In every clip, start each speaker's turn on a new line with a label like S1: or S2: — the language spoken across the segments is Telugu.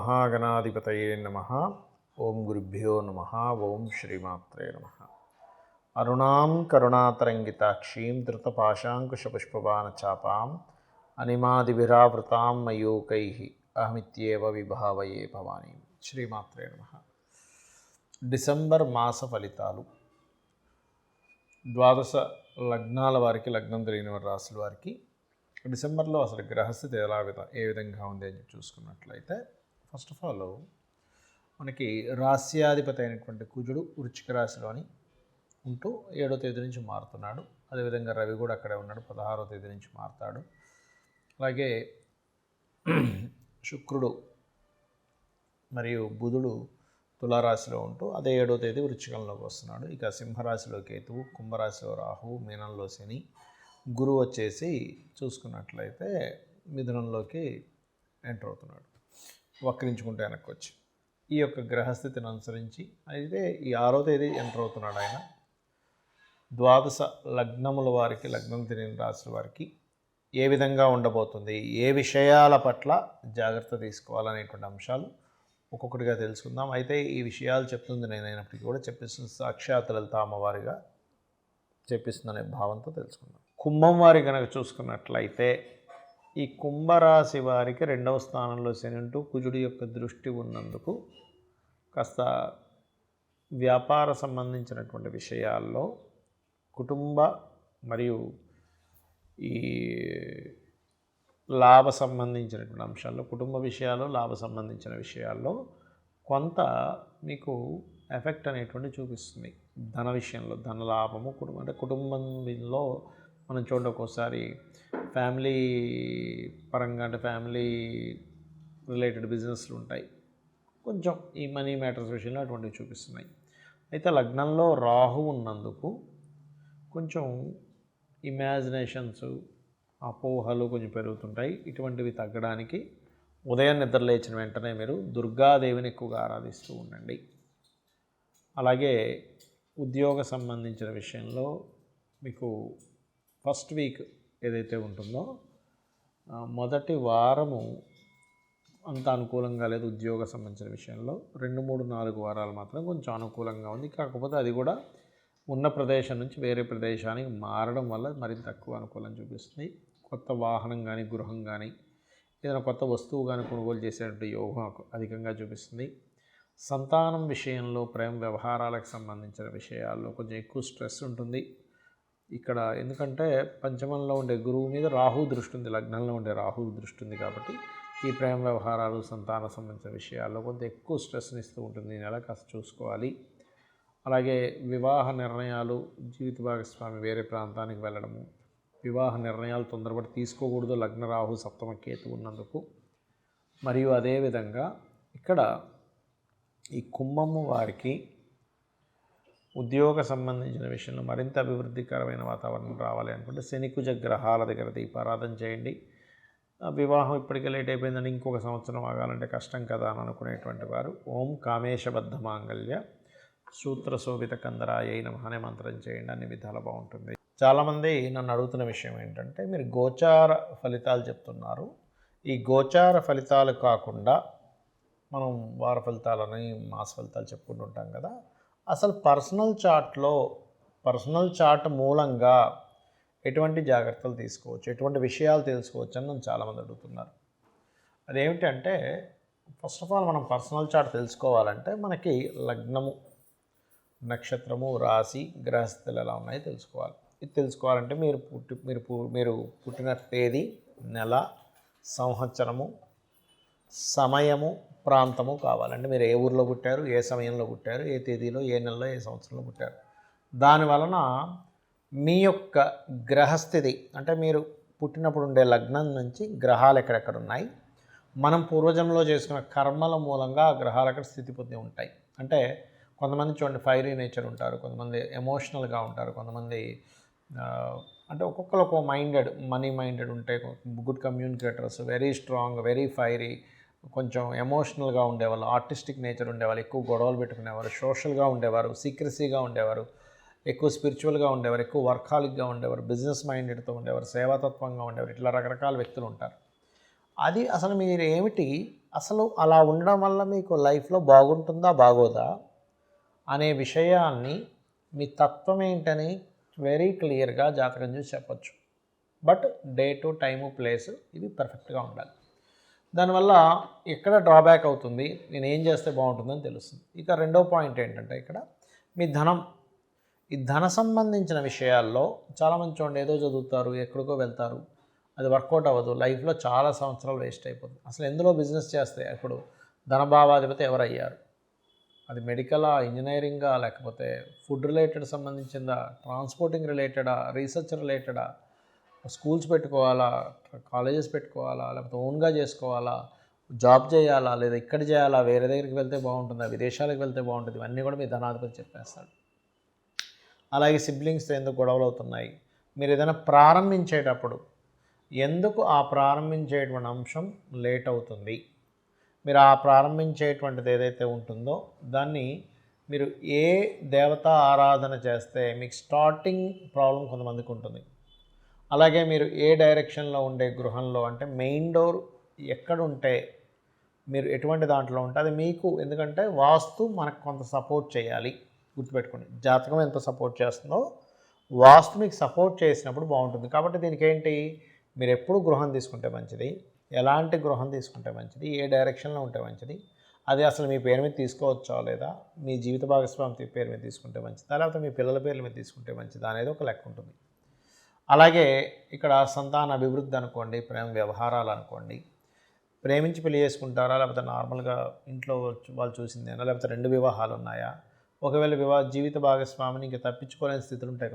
S1: శ్రీమహాగణాధిపతయే నమః. ఓం గురుభ్యో నమః. ఓం శ్రీమాత్రే నమః. అరుణాం కరుణాతరంగితాక్షీం ధృతపాశాంకుశపుష్పబాణచాపాం అనిమాదిభిరావృతాం మయూకైః అహమిత్యేవ విభావయే భవానీ. శ్రీమాత్రే నమః. డిసెంబర్ మాస ఫలితాలు. ద్వాదశ లగ్నాల వారికి, లగ్నం తెలియని రాశుల వారికి డిసెంబర్లో అసలు గ్రహస్థితి ఏ విధంగా ఉంది అని చూసుకున్నట్లయితే, ఫస్ట్ ఆఫ్ ఆల్ మనకి రాస్యాధిపతి అయినటువంటి కుజుడు వృశ్చిక రాశిలోని ఉంటూ 7వ తేదీ నుంచి మారుతున్నాడు. అదేవిధంగా రవి కూడా అక్కడే ఉన్నాడు, 16వ తేదీ నుంచి మారుతాడు. అలాగే శుక్రుడు మరియు బుధుడు తులారాశిలో ఉంటూ అదే 7వ తేదీ వృశ్చికంలోకి వస్తున్నాడు. ఇక సింహరాశిలో కేతువు, కుంభరాశిలో రాహువు, మీనంలో శని, గురువు వచ్చేసి చూసుకున్నట్లయితే మిథునంలోకి ఎంటర్ అవుతున్నాడు, వక్రించుకుంటే వెనక్కి వచ్చి. ఈ యొక్క గ్రహస్థితిని అనుసరించి అయితే ఈ 6వ తేదీ ఎంటర్ అవుతున్నాడు ఆయన. ద్వాదశ లగ్నముల వారికి, లగ్నం తెలియని రాశుల వారికి ఏ విధంగా ఉండబోతుంది, ఏ విషయాల పట్ల జాగ్రత్త తీసుకోవాలనేటువంటి అంశాలు ఒక్కొక్కటిగా తెలుసుకుందాం. అయితే ఈ విషయాలు చెప్తుంది నేనైనప్పటికీ కూడా చెప్పిస్తుంది సాక్షాత్ లలిత అమ్మవారిగా చెప్పిస్తుందనే భావంతో తెలుసుకుందాం. కుంభం వారి కనుక చూసుకున్నట్లయితే, ఈ కుంభరాశి వారికి 2వ స్థానంలో శని ఉంటూ కుజుడి యొక్క దృష్టి ఉన్నందుకు కాస్త వ్యాపార సంబంధించినటువంటి విషయాల్లో, కుటుంబ మరియు ఈ లాభ సంబంధించినటువంటి అంశాల్లో, కుటుంబ విషయాలు, లాభ సంబంధించిన విషయాల్లో కొంత మీకు ఎఫెక్ట్ అనేటువంటి చూపిస్తుంది. ధన విషయంలో, ధన లాభము, కుటుంబంలో మనం చూడండి ఒక్కోసారి ఫ్యామిలీ పరంగా, అంటే ఫ్యామిలీ రిలేటెడ్ బిజినెస్లు ఉంటాయి, కొంచెం ఈ మనీ మ్యాటర్స్ విషయంలో అటువంటివి చూపిస్తున్నాయి. అయితే లగ్నంలో రాహు ఉన్నందుకు కొంచెం ఇమాజినేషన్స్, అపోహలు కొంచెం పెరుగుతుంటాయి. ఇటువంటివి తగ్గడానికి ఉదయం నిద్ర లేచిన వెంటనే మీరు దుర్గాదేవిని ఎక్కువగా ఆరాధిస్తూ ఉండండి. అలాగే ఉద్యోగ సంబంధించిన విషయంలో మీకు ఫస్ట్ వీక్ ఏదైతే ఉంటుందో, మొదటి వారము అంత అనుకూలంగా లేదు ఉద్యోగ సంబంధించిన విషయంలో. 2, 3, 4 వారాలు మాత్రం కొంచెం అనుకూలంగా ఉంది. కాకపోతే అది కూడా ఉన్న ప్రదేశం నుంచి వేరే ప్రదేశానికి మారడం వల్ల మరింత తక్కువ అనుకూలం చూపిస్తుంది. కొత్త వాహనం కానీ, గృహం కానీ, ఏదైనా కొత్త వస్తువు కానీ కొనుగోలు చేసేటువంటి యోగం అధికంగా చూపిస్తుంది. సంతానం విషయంలో, ప్రేమ వ్యవహారాలకు సంబంధించిన విషయాల్లో కొంచెం ఎక్కువ స్ట్రెస్ ఉంటుంది ఇక్కడ. ఎందుకంటే పంచమంలో ఉండే గురువు మీద రాహు దృష్టి ఉంది, లగ్నంలో ఉండే రాహు దృష్టి ఉంది. కాబట్టి ఈ ప్రేమ వ్యవహారాలు, సంతానం సంబంధించిన విషయాల్లో కొంత ఎక్కువ స్ట్రెస్ని ఇస్తూ ఉంటుంది. ఈ నెల కాస్త చూసుకోవాలి. అలాగే వివాహ నిర్ణయాలు, జీవిత భాగస్వామి వేరే ప్రాంతానికి వెళ్ళడము, వివాహ నిర్ణయాలు తొందరపడి తీసుకోకూడదు లగ్న రాహు సప్తమ కేతు ఉన్నందుకు. మరియు అదేవిధంగా ఇక్కడ ఈ కుంభము వారికి ఉద్యోగ సంబంధించిన విషయంలో మరింత అభివృద్ధికరమైన వాతావరణం రావాలి అనుకుంటే శనికుజ గ్రహాల దగ్గర దీపారాధన చేయండి. వివాహం ఇప్పటికే లేట్ అయిపోయిందని ఇంకొక సంవత్సరం ఆగాలంటే కష్టం కదా అని అనుకునేటువంటి వారు ఓం కామేశబద్ధ మాంగళ్య సూత్ర శోభిత కందరాయ నమః అనే మంత్రం చేయండి. అన్ని విధాలు బాగుంటుంది. చాలామంది నన్ను అడుగుతున్న విషయం ఏంటంటే, మీరు గోచార ఫలితాలు చెప్తున్నారు, ఈ గోచార ఫలితాలు కాకుండా మనం వార ఫలితాలని, మాస ఫలితాలు చెప్పుకుంటూ ఉంటాం కదా, అసలు పర్సనల్ చార్ట్ మూలంగా ఎటువంటి జాగ్రత్తలు తీసుకోవచ్చు, ఎటువంటి విషయాలు తెలుసుకోవచ్చు అని నన్ను చాలామంది అడుగుతున్నారు. అదేమిటంటే, ఫస్ట్ ఆఫ్ ఆల్ మనం పర్సనల్ చార్ట్ తెలుసుకోవాలంటే మనకి లగ్నము, నక్షత్రము, రాశి, గ్రహస్థితులు ఎలా ఉన్నాయో తెలుసుకోవాలి. ఇది తెలుసుకోవాలంటే మీరు పుట్టిన తేదీ, నెల, సంవత్సరము, సమయము, ప్రాంతము కావాలంటే మీరు ఏ ఊరిలో పుట్టారు, ఏ సమయంలో పుట్టారు, ఏ తేదీలో, ఏ నెలలో, ఏ సంవత్సరంలో పుట్టారు. దానివలన మీ యొక్క గ్రహస్థితి, అంటే మీరు పుట్టినప్పుడు ఉండే లగ్నం నుంచి గ్రహాలు ఎక్కడెక్కడ ఉన్నాయి, మనం పూర్వజంలో చేసుకున్న కర్మల మూలంగా ఆ గ్రహాలు అక్కడ స్థితి పొంది ఉంటాయి. అంటే కొంతమంది చూడండి ఫైరీ నేచర్ ఉంటారు, కొంతమంది ఎమోషనల్గా ఉంటారు, కొంతమంది అంటే ఒక్కొక్కరు ఒక్కో మనీ మైండెడ్ ఉంటాయి, good communicators, very strong, very fiery, కొంచెం ఎమోషనల్గా ఉండేవాళ్ళు, ఆర్టిస్టిక్ నేచర్ ఉండేవాళ్ళు, ఎక్కువ గొడవలు పెట్టుకునేవారు, సోషల్గా ఉండేవారు, సీక్రసీగా ఉండేవారు, ఎక్కువ స్పిరిచువల్గా ఉండేవారు, ఎక్కువ వర్కాలిక్గా ఉండేవారు, బిజినెస్ మైండెడ్తో ఉండేవారు, సేవాతత్వంగా ఉండేవారు, ఇట్లా రకరకాల వ్యక్తులు ఉంటారు. అది అసలు మీరు ఏమిటి, అసలు అలా ఉండడం వల్ల మీకు లైఫ్లో బాగుంటుందా బాగోదా అనే విషయాన్ని మీ తత్వం ఏంటని వెరీ క్లియర్గా జాతకం చూసి చెప్పచ్చు. బట్ డేటు, టైము, ప్లేసు ఇవి పర్ఫెక్ట్గా ఉండాలి. దానివల్ల ఎక్కడ డ్రాబ్యాక్ అవుతుంది, నేను ఏం చేస్తే బాగుంటుందని తెలుస్తుంది. ఇక రెండో పాయింట్ ఏంటంటే ఇక్కడ మీ ధనం, ఈ ధన సంబంధించిన విషయాల్లో చాలామంది చూడండి ఏదో చదువుతారు, ఎక్కడికో వెళ్తారు, అది వర్కౌట్ అవ్వదు, లైఫ్లో చాలా సంవత్సరాలు వేస్ట్ అయిపోతుంది. అసలు ఎందులో బిజినెస్ చేస్తే ఇప్పుడు ధనభావాధిపతి ఎవరయ్యారు, అది మెడికలా, ఇంజనీరింగా, లేకపోతే ఫుడ్ రిలేటెడ్ సంబంధించిందా, ట్రాన్స్పోర్టింగ్ రిలేటెడా, రీసెర్చ్ రిలేటెడా, స్కూల్స్ పెట్టుకోవాలా, కాలేజెస్ పెట్టుకోవాలా, లేకపోతే ఓన్గా చేసుకోవాలా, జాబ్ చేయాలా, లేదా ఇక్కడ చేయాలా, వేరే దగ్గరికి వెళ్తే బాగుంటుందా, విదేశాలకు వెళ్తే బాగుంటుంది, ఇవన్నీ కూడా మీ ధనాధిపతి చెప్పేస్తాడు. అలాగే సిబ్లింగ్స్తో ఎందుకు గొడవలు అవుతున్నాయి, మీరు ఏదైనా ప్రారంభించేటప్పుడు ఎందుకు ఆ ప్రారంభించేటువంటి అంశం లేట్ అవుతుంది, మీరు ఆ ప్రారంభించేటువంటిది ఏదైతే ఉంటుందో దాన్ని మీరు ఏ దేవతా ఆరాధన చేస్తే మీకు స్టార్టింగ్ ప్రాబ్లం కొంతమందికి ఉంటుంది. అలాగే మీరు ఏ డైరెక్షన్లో ఉండే గృహంలో, అంటే మెయిన్ డోర్ ఎక్కడుంటే, మీరు ఎటువంటి దాంట్లో ఉంటే అది మీకు, ఎందుకంటే వాస్తు మనకు కొంత సపోర్ట్ చేయాలి. గుర్తుపెట్టుకోండి, జాతకం ఎంత సపోర్ట్ చేస్తుందో వాస్తు మీకు సపోర్ట్ చేసినప్పుడు బాగుంటుంది. కాబట్టి దీనికి ఏంటి, మీరు ఎప్పుడు గృహం తీసుకుంటే మంచిది, ఎలాంటి గృహం తీసుకుంటే మంచిది, ఏ డైరెక్షన్లో ఉంటే మంచిది, అది అసలు మీ పేరు మీద తీసుకోవచ్చా లేదా, మీ జీవిత భాగస్వామి పేరు మీద తీసుకుంటే మంచిదా, లేకపోతే మీ పిల్లల పేర్ల మీద తీసుకుంటే మంచిదా అనేది ఒక లెక్క ఉంటుంది. అలాగే ఇక్కడ సంతాన అభివృద్ధి అనుకోండి, ప్రేమ వ్యవహారాలు అనుకోండి, ప్రేమించి పెళ్లి చేసుకుంటారా, లేకపోతే నార్మల్గా ఇంట్లో వాళ్ళు చూసిందేనా, లేకపోతే 2 వివాహాలు ఉన్నాయా, ఒకవేళ జీవిత భాగస్వామిని ఇంకా తప్పించుకోలేని స్థితులు ఉంటాయి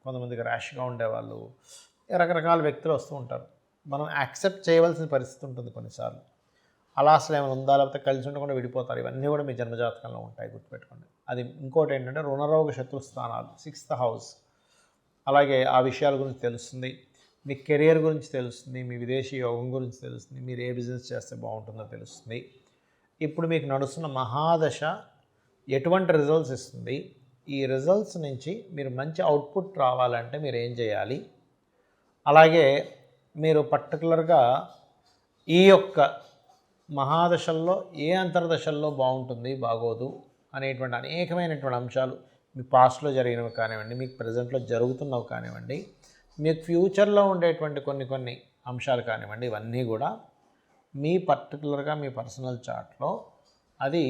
S1: కొంతమందికి ర్యాష్గా ఉండేవాళ్ళు, రకరకాల వ్యక్తులు వస్తూ ఉంటారు. మనం యాక్సెప్ట్ చేయవలసిన పరిస్థితి ఉంటుంది కొన్నిసార్లు. అలా అసలు ఏమైనా ఉందా, లేకపోతే కలిసి ఉండకుండా విడిపోతారు, ఇవన్నీ కూడా మీ జన్మజాతకంలో ఉంటాయి, గుర్తుపెట్టుకోండి. అది ఇంకోటి ఏంటంటే రుణరోగ శత్రు స్థానాలు, 6th హౌస్, అలాగే ఆ విషయాల గురించి తెలుస్తుంది, మీ కెరియర్ గురించి తెలుస్తుంది, మీ విదేశీ యోగం గురించి తెలుస్తుంది, మీరు ఏ బిజినెస్ చేస్తే బాగుంటుందో తెలుస్తుంది. ఇప్పుడు మీకు నడుస్తున్న మహాదశ ఎటువంటి రిజల్ట్స్ ఇస్తుంది, ఈ రిజల్ట్స్ నుంచి మీరు మంచి అవుట్పుట్ రావాలంటే మీరు ఏం చేయాలి, అలాగే మీరు పర్టికులర్గా ఈ యొక్క మహాదశల్లో ఏ అంతర్దశల్లో బాగుంటుంది బాగోదు అనేటువంటి అనేకమైనటువంటి అంశాలు, మీ పాస్ట్లో జరిగినవి కానివ్వండి, మీకు ప్రజెంట్లో జరుగుతున్నవి కానివ్వండి, మీకు ఫ్యూచర్లో ఉండేటువంటి కొన్ని అంశాలు కానివ్వండి, ఇవన్నీ కూడా మీ పర్టికులర్గా మీ పర్సనల్ చార్ట్లో అది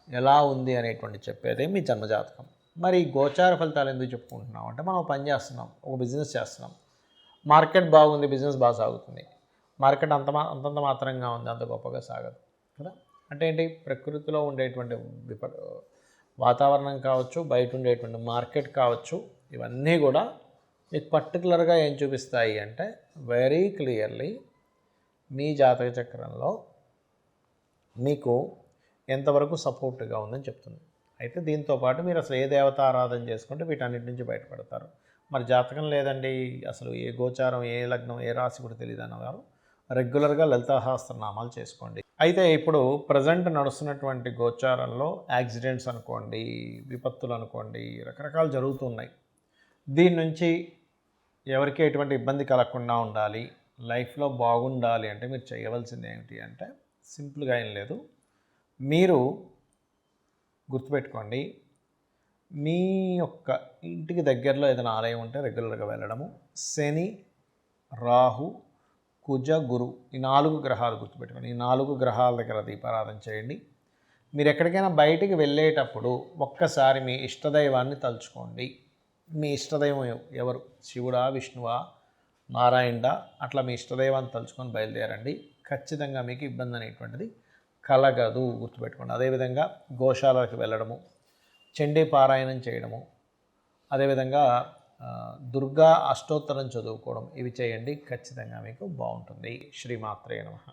S1: ఎలా ఉంది అనేటువంటి చెప్పేదే మీ జన్మజాతకం. మరి గోచార ఫలితాలు ఎందుకు చెప్పుకుంటున్నాం అంటే, మనం పని చేస్తున్నాం, ఒక బిజినెస్ చేస్తున్నాం, మార్కెట్ బాగుంది, బిజినెస్ బాగా సాగుతుంది, మార్కెట్ అంతంత మాత్రంగా ఉంది, అంత గొప్పగా సాగదు కదా. అంటే ఏంటి, ప్రకృతిలో ఉండేటువంటి వాతావరణం కావచ్చు, బయట ఉండేటువంటి మార్కెట్ కావచ్చు, ఇవన్నీ కూడా మీకు పర్టికులర్గా ఏం చూపిస్తాయి అంటే వెరీ క్లియర్లీ మీ జాతక చక్రంలో మీకు ఎంతవరకు సపోర్ట్గా ఉందని చెప్తుంది. అయితే దీంతోపాటు మీరు అసలు ఏ దేవత ఆరాధన చేసుకుంటే వీటన్నిటి నుంచి బయటపడతారు. మరి జాతకం లేదండి, అసలు ఏ గోచారం, ఏ లగ్నం, ఏ రాశి కూడా తెలియదు అన్నవారు రెగ్యులర్గా లలితాసహస్రనామాలు చేసుకోండి. అయితే ఇప్పుడు ప్రజెంట్ నడుస్తున్నటువంటి గోచారంలో యాక్సిడెంట్స్ అనుకోండి, విపత్తులు అనుకోండి, రకరకాలు జరుగుతున్నాయి. దీని నుంచి ఎవరికి ఎటువంటి ఇబ్బంది కలగకుండా ఉండాలి, లైఫ్లో బాగుండాలి అంటే మీరు చేయవలసింది ఏమిటి అంటే సింపుల్గా ఏం లేదు. మీరు గుర్తుపెట్టుకోండి, మీ యొక్క ఇంటికి దగ్గరలో ఏదైనా ఆలయం ఉంటే రెగ్యులర్గా వెళ్ళడము, శని, రాహు, కుజ, గురు, ఈ 4 గ్రహాలు గుర్తుపెట్టుకోండి, ఈ 4 గ్రహాల దగ్గర దీపారాధన చేయండి. మీరు ఎక్కడికైనా బయటికి వెళ్ళేటప్పుడు ఒక్కసారి మీ ఇష్టదైవాన్ని తలుచుకోండి. మీ ఇష్టదైవం ఎవరు, శివుడా, విష్ణువా, నారాయణుడా, అట్లా మీ ఇష్టదైవాన్ని తలుచుకొని బయలుదేరండి. ఖచ్చితంగా మీకు ఇబ్బంది అనేటువంటిది కలగదు, గుర్తుపెట్టుకోండి. అదేవిధంగా గోశాలకు వెళ్ళడము, చండీ పారాయణం చేయడము, అదేవిధంగా దుర్గా అష్టోత్తరం చదువుకోవడం, ఇవి చేయండి, ఖచ్చితంగా మీకు బాగుంటుంది. శ్రీమాత్రే నమః.